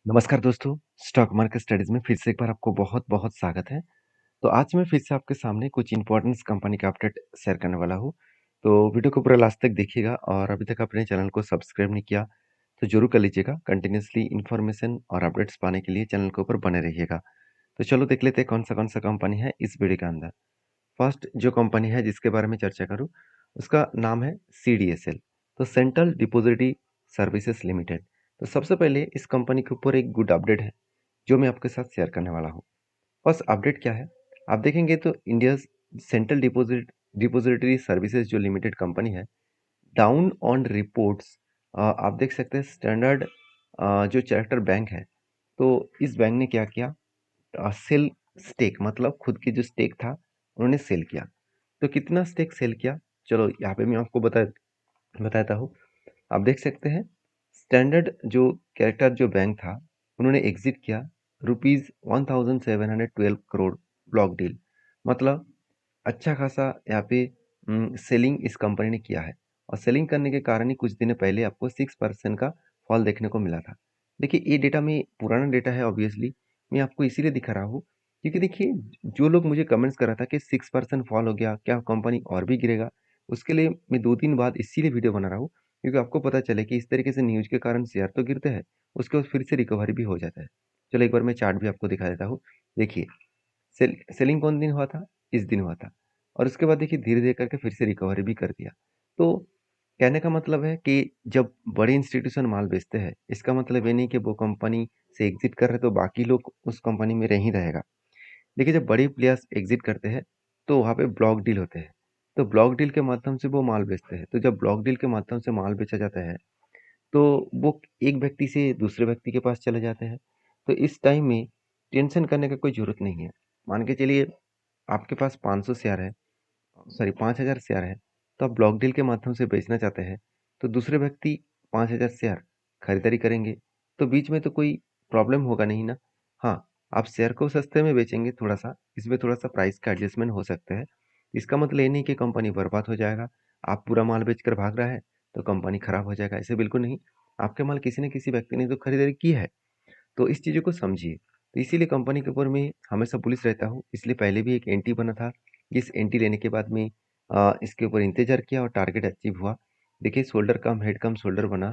नमस्कार दोस्तों, stock market studies में फिर से एक बार आपको बहुत-बहुत स्वागत है। तो आज मैं फिर से आपके सामने कुछ इम्पोर्टेंट्स कंपनी का अपडेट शेयर करने वाला हूँ। तो वीडियो को पूरा लास्ट तक देखिएगा और अभी तक अपने चैनल को सब्सक्राइब नहीं किया, तो ज़रूर कर लीजिएगा। कंटिन्यूअसली इन्फॉर्मेशन और अपडेट्स पाने के लिए चैनल के ऊपर बने रहिएगा। तो चलो देख लेते हैं कौन-सा कंपनी है इस वीडियो के अंदर। फर्स्ट जो कंपनी है जिसके बारे में चर्चा करूँ, उसका नाम है सीडीएसएल, तो सेंट्रल डिपॉजिटरी सर्विसेज लिमिटेड। तो सबसे पहले इस कंपनी के ऊपर एक गुड अपडेट है, जो मैं आपके साथ शेयर करने वाला हूँ। फर्स्ट अपडेट क्या है? आप देखेंगे तो इंडियाज़ सेंट्रल डिपॉजिटरी सर्विसेज जो लिमिटेड कंपनी है, डाउन ऑन रिपोर्ट्स आप देख सकते हैं स्टैंडर्ड जो चैरेक्टर बैंक है, तो इस बैंक ने क्या किया सेल स्टेक मतलब खुद की जो स्टेक था उन्होंने सेल किया। तो कितना स्टेक सेल किया? चलो यहाँ पे मैं आपको बताता हूँ। आप देख सकते हैं स्टैंडर्ड जो कैरेक्टर जो बैंक था उन्होंने एग्जिट किया रुपीज 1712 करोड़ ब्लॉक डील मतलब अच्छा खासा यहाँ पे सेलिंग इस कंपनी ने किया है और सेलिंग करने के कारण ही कुछ दिन पहले आपको 6% का फॉल देखने को मिला था। देखिए ये डेटा में पुराना डेटा है ऑब्वियसली, मैं आपको इसीलिए दिखा रहा हूँ क्योंकि देखिए जो लोग मुझे कमेंट्स कर रहा था कि 6% फॉल हो गया क्या कंपनी और भी गिरेगा, उसके लिए मैं 2 दिन बाद इसीलिए वीडियो बना रहा हूँ क्योंकि आपको पता चले कि इस तरीके से न्यूज के कारण शेयर तो गिरते हैं, उसके बाद फिर से रिकवरी भी हो जाता है। चलो एक बार मैं चार्ट भी आपको दिखा देता हूँ। देखिए सेलिंग कौन दिन हुआ था? इस दिन हुआ था और उसके बाद देखिए धीरे-धीरे करके फिर से रिकवरी भी कर दिया। तो कहने का मतलब है कि जब बड़े इंस्टीट्यूशन माल बेचते हैं, इसका मतलब ये नहीं कि वो कंपनी से एग्ज़िट कर रहे तो बाकी लोग उस कंपनी में नहीं रहेगा। देखिए जब बड़े प्लेयर्स एग्ज़िट करते हैं, तो वहाँ पे ब्लॉक डील होते हैं। तो ब्लॉक डील के माध्यम से वो माल बेचते हैं। तो जब ब्लॉक डील के माध्यम से माल बेचा जाता है, तो वो एक व्यक्ति से दूसरे व्यक्ति के पास चले जाते हैं। तो इस टाइम में टेंशन करने का कोई ज़रूरत नहीं है। मान के चलिए आपके पास 500 शेयर है, सॉरी 5000 शेयर है, तो आप ब्लॉक डील के माध्यम से बेचना चाहते हैं, तो दूसरे व्यक्ति 5000 शेयर खरीदारी करेंगे, तो बीच में तो कोई प्रॉब्लम होगा नहीं ना। हाँ, आप शेयर को सस्ते में बेचेंगे थोड़ा-सा, इसमें थोड़ा-सा प्राइस का एडजस्टमेंट हो सकता है। इसका मतलब ये नहीं कि कंपनी बर्बाद हो जाएगा, आप पूरा माल बेचकर भाग रहा है, तो कंपनी खराब हो जाएगा, ऐसे बिल्कुल नहीं। आपके माल किसी न किसी व्यक्ति ने तो खरीदारी की है। तो इस चीज़ों को समझिए। तो इसीलिए कंपनी के ऊपर मैं हमेशा बुलिश रहता हूँ, इसलिए पहले भी एक एंट्री बना था। इस एंट्री लेने के बाद में इसके ऊपर इंतज़ार किया और टारगेट अचीव हुआ। देखिए शोल्डर कम हेड कम शोल्डर बना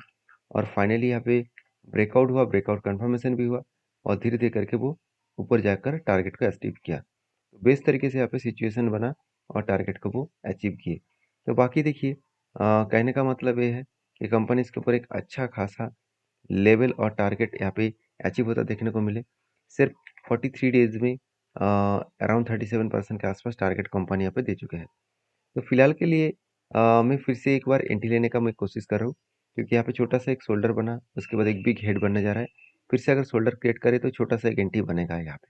और फाइनली यहाँ पे ब्रेकआउट हुआ, ब्रेकआउट कन्फर्मेशन भी हुआ और धीरे-धीरे करके वो ऊपर जाकर टारगेट को अचीव किया। तो बेस्ट तरीके से यहाँ पे सिचुएशन बना और टारगेट को वो अचीव किए। तो बाकी देखिए कहने का मतलब ये है कि कंपनी इसके ऊपर एक अच्छा खासा लेवल और टारगेट यहाँ पे अचीव होता देखने को मिले। सिर्फ 43 डेज़ में अराउंड 37% के आसपास टारगेट कंपनी यहाँ पे दे चुके हैं। तो फिलहाल के लिए मैं फिर से एक बार एंट्री लेने का मैं कोशिश कर रहा हूँ क्योंकि यहाँ पे छोटा-सा एक शोल्डर बना, उसके बाद एक बिग हेड बनने जा रहा है। फिर से अगर शोल्डर क्रिएट करे तो छोटा-सा एक एंट्री बनेगा यहाँ पे।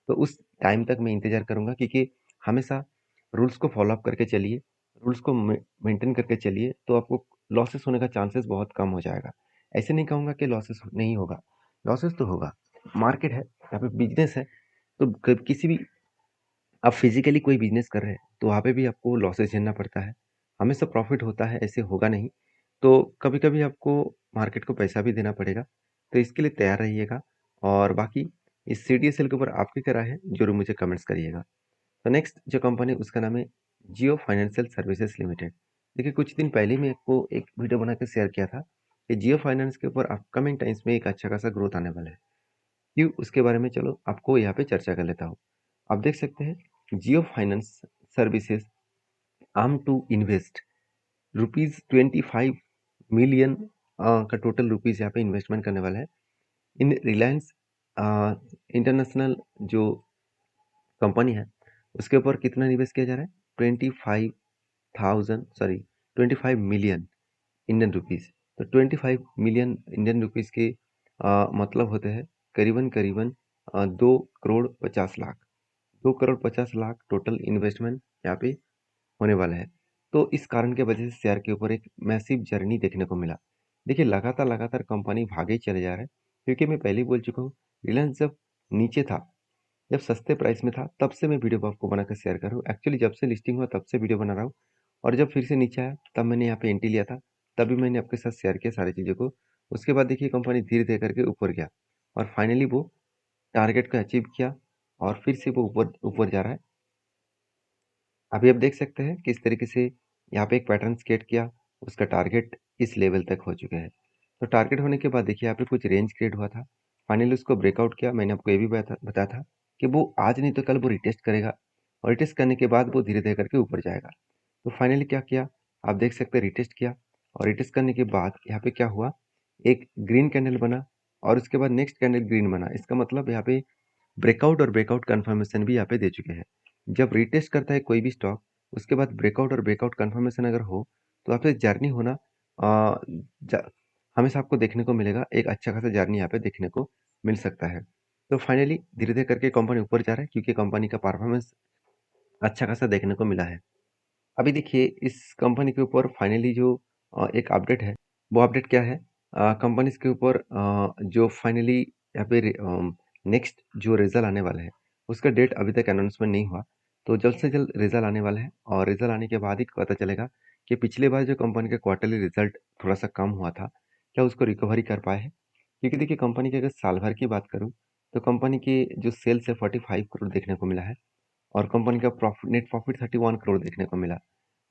तो उस टाइम तक मैं इंतज़ार करूँगा क्योंकि हमेशा रूल्स को फ़ॉलो अप करके चलिए, रूल्स को मेंटेन करके चलिए, तो आपको लॉसेस होने का चांसेस बहुत कम हो जाएगा। ऐसे नहीं कहूँगा कि लॉसेस नहीं होगा, लॉसेस तो होगा। मार्केट है, यहाँ पे बिज़नेस है, तो क किसी भी आप फिज़िकली कोई बिज़नेस कर रहे हैं, तो वहाँ पे भी आपको लॉसेस झेलना पड़ता है। हमेशा प्रॉफ़िट होता है, ऐसे होगा नहीं। तो कभी-कभी आपको मार्केट को पैसा भी देना पड़ेगा, तो इसके लिए तैयार रहिएगा और बाकी इस सीडीएसएल के ऊपर आपकी क्या राय है, ज़रूर मुझे कमेंट्स करिएगा। तो नेक्स्ट जो कंपनी है उसका नाम है जियो फाइनेंशियल सर्विसेज लिमिटेड। देखिए कुछ दिन पहले मैं आपको एक वीडियो बना के शेयर किया था कि जियो फाइनेंस के ऊपर अपकमिंग टाइम्स में एक अच्छा खासा ग्रोथ आने वाला है। क्यों उसके बारे में चलो आपको यहाँ पे चर्चा कर लेता हूँ। आप देख सकते हैं Jio finance services arm to invest rupees 25 million का टोटल रुपीज यहाँ पे इन्वेस्टमेंट करने वाला है इन रिलायंस इंटरनेशनल जो कंपनी है उसके ऊपर कितना निवेश किया जा रहा है 25 मिलियन इंडियन रुपीस। तो 25 मिलियन इंडियन रुपीस के मतलब होते हैं करीबन करीबन 2 करोड़ 50 लाख। 2 करोड़ 50 लाख टोटल इन्वेस्टमेंट यहाँ पे होने वाला है। तो इस कारण के वजह से शेयर के ऊपर एक मैसिव जर्नी देखने को मिला। देखिए लगातार लगातार कंपनी भागे ही चले जा रहा है क्योंकि मैं पहले ही बोल चुका हूँ रिलायंस जब नीचे था, जब सस्ते प्राइस में था तब से मैं वीडियो आपको बनाकर शेयर कर रहा हूँ। एक्चुअली जब से लिस्टिंग हुआ तब से वीडियो बना रहा हूँ और जब फिर से नीचे आया तब मैंने यहाँ पे एंट्री लिया था, तभी मैंने आपके साथ शेयर किया सारी चीज़ों को। उसके बाद देखिए कंपनी धीरे-धीरे करके ऊपर गया और फाइनली वो टारगेट को अचीव किया और फिर से वो ऊपर ऊपर जा रहा है। अभी आप देख सकते हैं किस तरीके से यहाँ पे एक पैटर्न क्रिएट किया, उसका टारगेट इस लेवल तक हो चुके हैं। तो टारगेट होने के बाद देखिए यहाँ पे कुछ रेंज क्रिएट हुआ था, फाइनली उसको ब्रेकआउट किया। मैंने आपको ये भी बताया था कि वो आज नहीं तो कल वो रिटेस्ट करेगा और रिटेस्ट करने के बाद वो धीरे धीरे करके ऊपर जाएगा। तो फाइनली क्या किया, आप देख सकते हैं रिटेस्ट किया और रिटेस्ट करने के बाद यहाँ पे क्या हुआ, एक ग्रीन कैंडल बना और उसके बाद नेक्स्ट कैंडल ग्रीन बना। इसका मतलब यहाँ पे ब्रेकआउट और ब्रेकआउट कंफर्मेशन भी यहाँ पे दे चुके हैं। जब रिटेस्ट करता है कोई भी स्टॉक, उसके बाद ब्रेकआउट और ब्रेकआउट कंफर्मेशन अगर हो, तो आपसे जर्नी होना अ, ज हमेशा आपको देखने को मिलेगा, एक अच्छा खासा जर्नी यहाँ पे देखने को मिल सकता है। तो फाइनली धीरे-धीरे करके कंपनी ऊपर जा रहा है क्योंकि कंपनी का परफॉर्मेंस अच्छा खासा देखने को मिला है। अभी देखिए इस कंपनी के ऊपर फाइनली जो एक अपडेट है, वो अपडेट क्या है, कंपनीज के ऊपर जो फाइनली यहाँ पे नेक्स्ट जो रिजल्ट आने वाला है, उसका डेट अभी तक अनाउंसमेंट नहीं हुआ। तो जल्द से जल्द रिजल्ट आने वाला है और रिजल्ट आने के बाद ही पता चलेगा कि पिछले बार जो कंपनी का क्वार्टरली रिजल्ट थोड़ा सा कम हुआ था, क्या उसको रिकवरी कर पाए हैं। क्योंकि देखिए कंपनी की अगर साल भर की बात करूँ, तो कंपनी की जो सेल्स है 45 करोड़ देखने को मिला है और कंपनी का नेट प्रॉफिट 31 करोड़ देखने को मिला।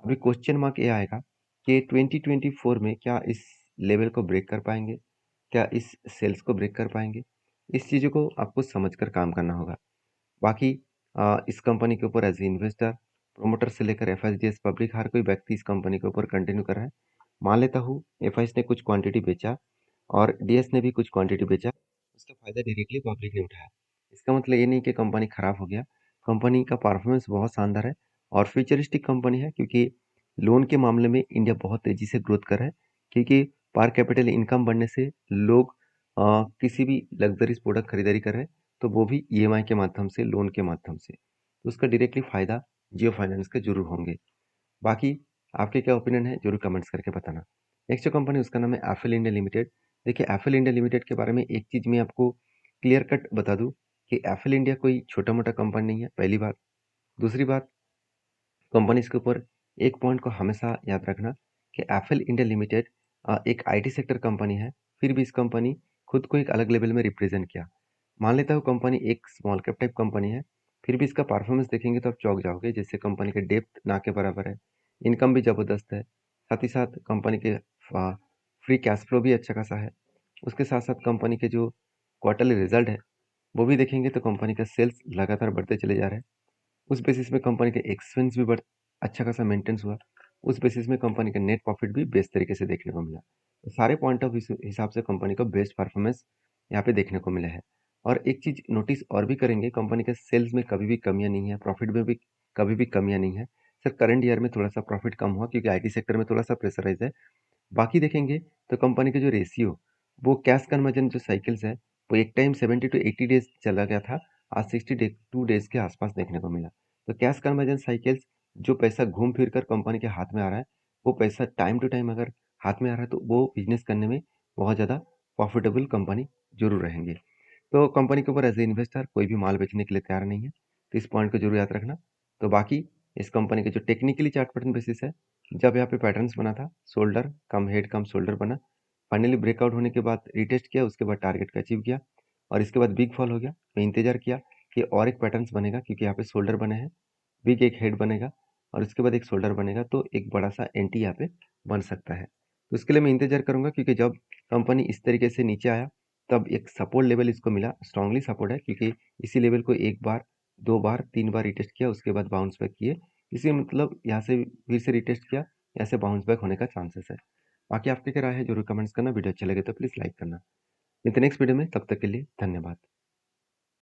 अभी क्वेश्चन मार्क ये आएगा कि 2024 में क्या इस लेवल को ब्रेक कर पाएंगे, क्या इस सेल्स को ब्रेक कर पाएंगे। इस चीज़ों को आपको समझकर काम करना होगा। बाकी इस कंपनी के ऊपर एज ए इन्वेस्टर, प्रोमोटर से लेकर एफआईजीएस पब्लिक हर कोई व्यक्ति इस कंपनी के ऊपर कंटिन्यू कर रहा है। मान लेता हूँ एफआईएस ने कुछ क्वांटिटी बेचा और डीएस ने भी कुछ क्वांटिटी बेचा, उसका फायदा डायरेक्टली पब्लिक ने उठाया। इसका मतलब ये नहीं कि कंपनी खराब हो गया, कंपनी का परफॉर्मेंस बहुत शानदार है और फ्यूचरिस्टिक कंपनी है क्योंकि लोन के मामले में इंडिया बहुत तेजी से ग्रोथ कर रहा है क्योंकि पर कैपिटल इनकम बढ़ने से लोग किसी भी लग्जरीज प्रोडक्ट खरीदारी कर रहे हैं, तो वो भी ईएमआई के माध्यम से, लोन के माध्यम से। तो उसका डायरेक्टली फायदा जियो फाइनेंस के जरूर होंगे। बाकी आपके क्या ओपिनियन है जरूर कमेंट्स करके बताना। नेक्स्ट जो कंपनी उसका नाम है एफएल इंडिया लिमिटेड। देखिए एफएल इंडिया लिमिटेड के बारे में एक चीज़ मैं आपको क्लियर कट बता दूं कि एफएल इंडिया कोई छोटा मोटा कंपनी नहीं है, पहली बात। दूसरी बात, कंपनीज के ऊपर एक पॉइंट को हमेशा याद रखना कि एफएल इंडिया लिमिटेड एक आईटी सेक्टर कंपनी है, फिर भी इस कंपनी खुद को एक अलग लेवल में रिप्रेजेंट किया। मान लेता हूँ कंपनी एक स्मॉल कैप टाइप कंपनी है, फिर भी इसका परफॉर्मेंस देखेंगे तो आप चौंक जाओगे। जैसे कंपनी के डेप्थ ना के बराबर है, इनकम भी ज़बरदस्त है, साथ ही साथ कंपनी के फ्री कैश फ्लो भी अच्छा खासा है। उसके साथ साथ कंपनी के जो क्वार्टरली रिजल्ट है, वो भी देखेंगे तो कंपनी का सेल्स लगातार बढ़ते चले जा रहे हैं। उस बेसिस में कंपनी का एक्सपेंस भी बढ़ अच्छा खासा मेंटेन्स हुआ। उस बेसिस में कंपनी का नेट प्रॉफिट भी बेस्ट तरीके से देखने को मिला। तो सारे पॉइंट ऑफ हिसाब से कंपनी को बेस्ट परफॉर्मेंस यहाँ पे देखने को मिला है। और एक चीज़ नोटिस और भी करेंगे, कंपनी के सेल्स में कभी भी कमियाँ नहीं है, प्रॉफिट में भी कभी भी कमियाँ नहीं है। सर करंट ईयर में थोड़ा सा प्रॉफिट कम हुआ क्योंकि आईटी सेक्टर में थोड़ा सा प्रेशराइज है। बाकी देखेंगे तो कंपनी के जो रेशियो, वो कैश कन्वर्जन जो साइकिल्स है, वो एक टाइम 70 टू 80 डेज चला गया था, आज 62 डेज के आसपास देखने को मिला। तो कैश कन्वर्जन साइकिल्स, जो पैसा घूम फिर कर कंपनी के हाथ में आ रहा है, वो पैसा टाइम टू टाइम अगर हाथ में आ रहा है तो वो बिजनेस करने में बहुत ज़्यादा प्रॉफिटेबल कंपनी जरूर रहेंगे। तो कंपनी के ऊपर एज ए इन्वेस्टर कोई भी माल बेचने के लिए तैयार नहीं है, तो इस पॉइंट को जरूर याद रखना। तो बाकी इस कंपनी के जो टेक्निकली चार्ट पैटर्न बेसिस है, जब यहाँ पे पैटर्न्स बना था, शोल्डर कम हेड कम शोल्डर बना, फाइनली ब्रेकआउट होने के बाद रिटेस्ट किया, उसके बाद टारगेट का अचीव किया और इसके बाद बिग फॉल हो गया। मैं इंतजार किया कि और एक पैटर्न्स बनेगा क्योंकि यहाँ पे शोल्डर बने हैं, बिग एक हेड बनेगा और उसके बाद एक शोल्डर बनेगा, तो एक बड़ा सा एंटी यहाँ पे बन सकता है। तो उसके लिए मैं इंतजार करूंगा क्योंकि जब कंपनी इस तरीके से नीचे आया, तब एक सपोर्ट लेवल इसको मिला, स्ट्रांगली सपोर्ट है क्योंकि इसी लेवल को एक बार, दो बार, तीन बार रिटेस्ट किया, उसके बाद बाउंस बैक किए। इसी मतलब यहाँ से फिर से रिटेस्ट किया, यहाँ से बाउंस बैक होने का चांसेस है। बाकी आपकी क्या राय है जरूर कमेंट्स करना। वीडियो अच्छा लगे तो प्लीज़ लाइक करना। मिलते हैं नेक्स्ट वीडियो में, तब तक के लिए धन्यवाद।